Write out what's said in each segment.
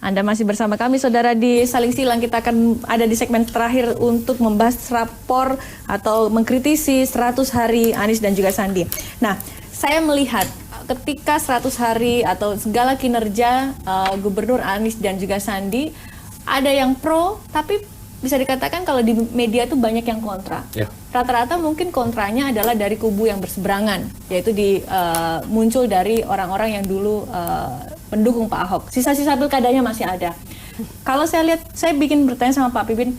Anda masih bersama kami, saudara, di Saling Silang. Kita akan ada di segmen terakhir untuk membahas rapor atau mengkritisi 100 hari Anies dan juga Sandi. Nah, saya melihat ketika 100 hari atau segala kinerja Gubernur Anies dan juga Sandi, ada yang pro, tapi bisa dikatakan kalau di media itu banyak yang kontra. Rata-rata mungkin kontranya adalah dari kubu yang berseberangan, yaitu muncul dari orang-orang yang dulu pendukung Pak Ahok. Sisa-sisa pilkadanya masih ada. Kalau saya lihat, saya bikin bertanya sama Pak Pipin,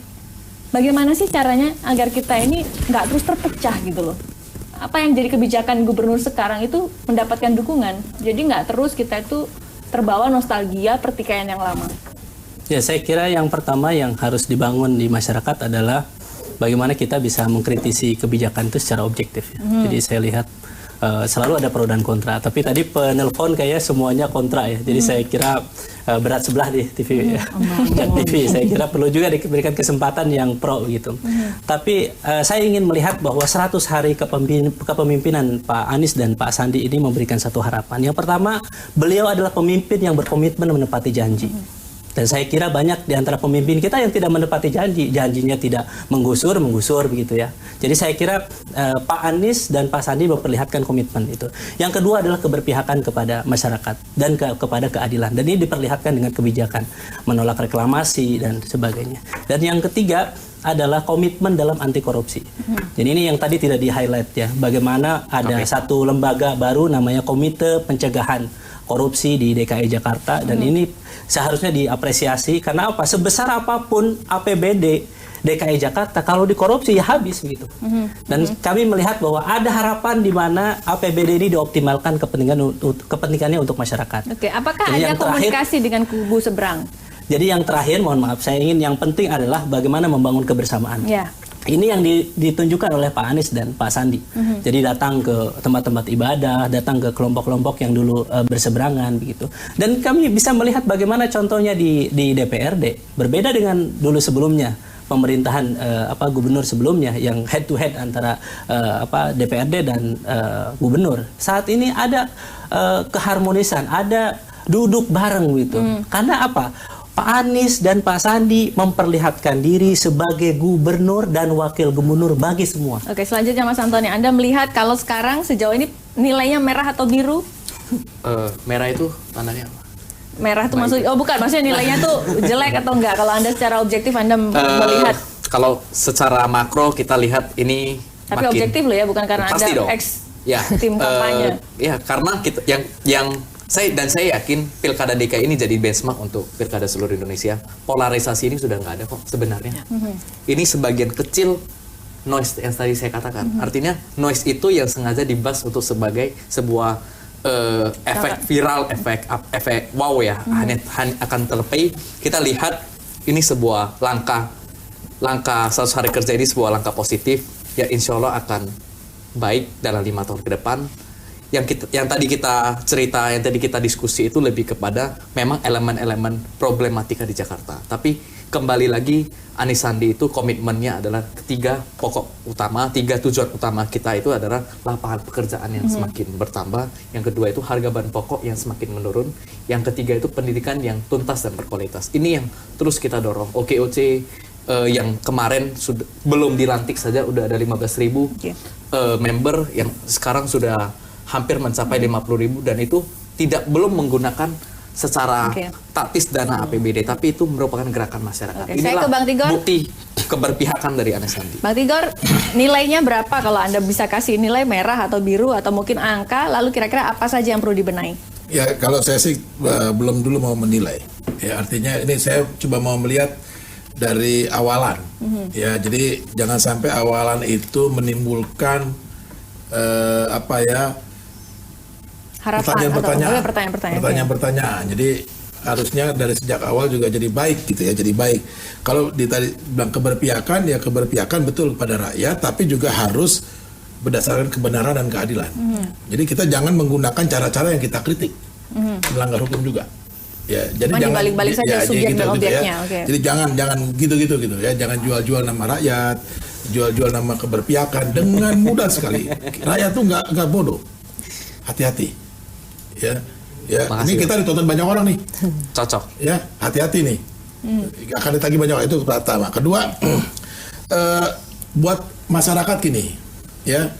bagaimana sih caranya agar kita ini nggak terus terpecah gitu loh? Apa yang jadi kebijakan gubernur sekarang itu mendapatkan dukungan, jadi nggak terus kita itu terbawa nostalgia pertikaian yang lama. Ya, saya kira yang pertama yang harus dibangun di masyarakat adalah bagaimana kita bisa mengkritisi kebijakan itu secara objektif. Jadi saya lihat selalu ada pro dan kontra. Tapi tadi penelpon kayaknya semuanya kontra ya. Jadi saya kira berat sebelah di TV dan TV. Saya kira perlu juga diberikan kesempatan yang pro gitu. Tapi saya ingin melihat bahwa 100 hari kepemimpinan Pak Anies dan Pak Sandi ini memberikan satu harapan. Yang pertama, beliau adalah pemimpin yang berkomitmen menepati janji. Dan saya kira banyak di antara pemimpin kita yang tidak menepati janjinya tidak menggusur begitu ya. Jadi saya kira Pak Anies dan Pak Sandi memperlihatkan komitmen itu. Yang kedua adalah keberpihakan kepada masyarakat dan kepada keadilan. Dan ini diperlihatkan dengan kebijakan menolak reklamasi dan sebagainya. Dan yang ketiga adalah komitmen dalam anti korupsi. Jadi ini yang tadi tidak di-highlight ya. Bagaimana ada satu lembaga baru namanya Komite Pencegahan Korupsi di DKI Jakarta, dan ini seharusnya diapresiasi karena apa? Sebesar apapun APBD DKI Jakarta, kalau dikorupsi ya habis gitu. Dan kami melihat bahwa ada harapan di mana APBD ini dioptimalkan kepentingannya untuk masyarakat. Oke, apakah ada komunikasi dengan kubu seberang? Jadi yang terakhir, mohon maaf, saya ingin yang penting adalah bagaimana membangun kebersamaan. Ya. Ini yang ditunjukkan oleh Pak Anies dan Pak Sandi. Jadi datang ke tempat-tempat ibadah, datang ke kelompok-kelompok yang dulu berseberangan begitu. Dan kami bisa melihat bagaimana contohnya di DPRD berbeda dengan dulu sebelumnya. Pemerintahan gubernur sebelumnya yang head to head antara DPRD dan gubernur. Saat ini ada keharmonisan, ada duduk bareng gitu. Karena apa? Pak Anies dan Pak Sandi memperlihatkan diri sebagai gubernur dan wakil gubernur bagi semua. Oke, selanjutnya Mas Antoni, Anda melihat kalau sekarang sejauh ini nilainya merah atau biru? Merah itu tandanya apa? Merah itu maksudnya, maksudnya nilainya tuh jelek atau enggak? Kalau Anda secara objektif Anda melihat? Kalau secara makro kita lihat ini tapi makin objektif loh ya, bukan karena Anda tim kampanye. Ya, karena kita yang saya yakin pilkada DKI ini jadi benchmark untuk pilkada seluruh Indonesia. Polarisasi ini sudah nggak ada kok sebenarnya. Ini sebagian kecil noise yang tadi saya katakan. Artinya noise itu yang sengaja dibahas untuk sebagai sebuah efek viral, efek wow ya, hanya akan terpay. Kita lihat ini sebuah langkah 100 hari kerja ini sebuah langkah positif. Ya insya Allah akan baik dalam 5 tahun ke depan. Yang tadi kita cerita, yang tadi kita diskusi itu lebih kepada memang elemen-elemen problematika di Jakarta. Tapi kembali lagi Anies Sandi itu komitmennya adalah tiga tujuan utama kita itu adalah lapangan pekerjaan yang semakin bertambah. Yang kedua itu harga bahan pokok yang semakin menurun. Yang ketiga itu pendidikan yang tuntas dan berkualitas. Ini yang terus kita dorong. OKOC yang kemarin belum dilantik saja udah ada 15.000 member yang sekarang sudah hampir mencapai 50.000, dan itu belum menggunakan secara taktis dana APBD, tapi itu merupakan gerakan masyarakat. Inilah bukti keberpihakan dari Anies Sandi. Bang Tigor, nilainya berapa kalau Anda bisa kasih nilai merah atau biru atau mungkin angka, lalu kira-kira apa saja yang perlu dibenahi? Ya kalau saya sih belum dulu mau menilai. Ya artinya ini saya coba mau melihat dari awalan. Ya jadi jangan sampai awalan itu menimbulkan pertanyaan-pertanyaan. Jadi harusnya dari sejak awal juga jadi baik gitu ya, jadi baik. Kalau tadi bilang keberpihakan, ya keberpihakan betul kepada rakyat, tapi juga harus berdasarkan kebenaran dan keadilan. Jadi kita jangan menggunakan cara-cara yang kita kritik, melanggar hukum juga. Ya, jadi jangan balik-balik saja subjek dan objeknya. Ya. Jadi jangan gitu ya, jangan jual-jual nama rakyat, jual-jual nama keberpihakan dengan mudah sekali. Rakyat tuh nggak bodoh. Hati-hati. Ya, Ya, Makasih, ini kita ditonton banyak orang nih. Cocok. Ya, hati-hati nih. Akan ditagih banyak orang, itu pertama. Kedua, buat masyarakat gini, ya.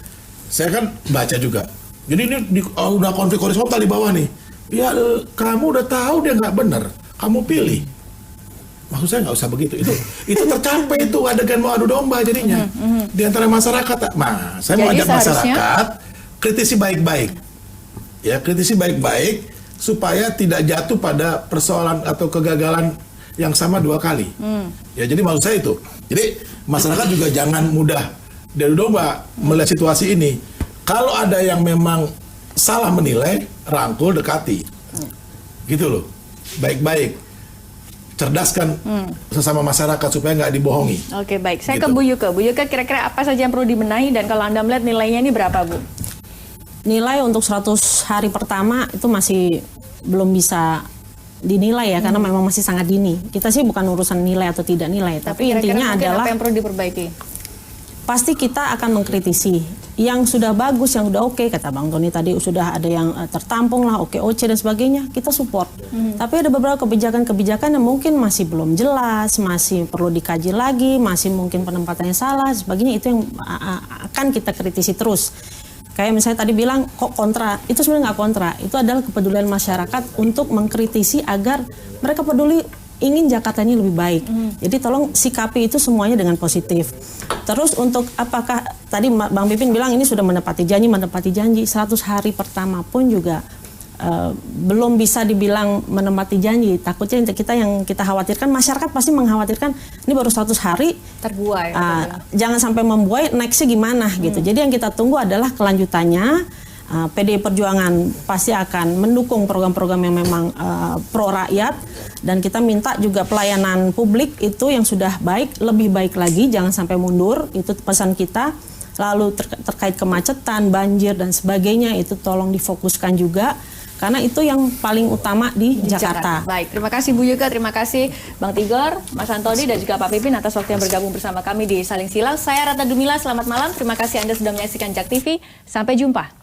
Saya kan baca juga. Jadi ini udah konflik horizontal di bawah nih. Ya, kamu udah tahu dia nggak benar, kamu pilih. Maksud saya nggak usah begitu. Itu tercapai itu adegan mau adu domba jadinya di antara masyarakat. Nah, saya mau Jadi ajak masyarakat kritisi baik-baik. Ya, kritisi baik-baik supaya tidak jatuh pada persoalan atau kegagalan yang sama 2 kali. Ya, jadi maksud saya itu. Jadi masyarakat juga jangan mudah dari domba melihat situasi ini. Kalau ada yang memang salah menilai, rangkul, dekati. Gitu loh. Baik-baik. Cerdaskan sesama masyarakat supaya nggak dibohongi. Oke, baik. Saya Gitu. ke Bu Yuke. Bu Yuke, kira-kira apa saja yang perlu dibenahi dan kalau Anda melihat nilainya ini berapa, Bu? Nilai untuk 100 hari pertama itu masih belum bisa dinilai ya, karena memang masih sangat dini. Kita sih bukan urusan nilai atau tidak nilai, tapi kira-kira intinya mungkin adalah apa yang perlu diperbaiki? pasti kita akan mengkritisi yang sudah bagus, yang sudah oke, kata Bang Tony tadi sudah ada yang tertampung lah, OKOC dan sebagainya, kita support. Tapi ada beberapa kebijakan-kebijakan yang mungkin masih belum jelas, masih perlu dikaji lagi, masih mungkin penempatannya salah, sebagainya, itu yang akan kita kritisi terus. Kayak misalnya tadi bilang kok kontra, itu sebenarnya nggak kontra, itu adalah kepedulian masyarakat untuk mengkritisi agar mereka peduli ingin Jakarta ini lebih baik. Jadi tolong sikapi itu semuanya dengan positif. Terus untuk apakah tadi Bang Pipin bilang ini sudah menepati janji 100 hari pertama pun juga belum bisa dibilang menepati janji. Takutnya yang kita khawatirkan, masyarakat pasti mengkhawatirkan ini baru 100 hari Terbuai. jangan sampai membuai, nextnya gimana gitu. Jadi yang kita tunggu adalah kelanjutannya. PDI Perjuangan pasti akan mendukung program-program yang memang pro rakyat, dan kita minta juga pelayanan publik itu yang sudah baik, lebih baik lagi, jangan sampai mundur, itu pesan kita. Lalu terkait kemacetan, banjir dan sebagainya itu tolong difokuskan juga, karena itu yang paling utama di Jakarta. Baik, terima kasih Bu Yuke, terima kasih Bang Tigor, Mas Antoni dan juga Pak Pipin atas waktu yang bergabung bersama kami di Saling Silang. Saya Ratna Dumila, selamat malam. Terima kasih Anda sudah menyaksikan JAK TV. Sampai jumpa.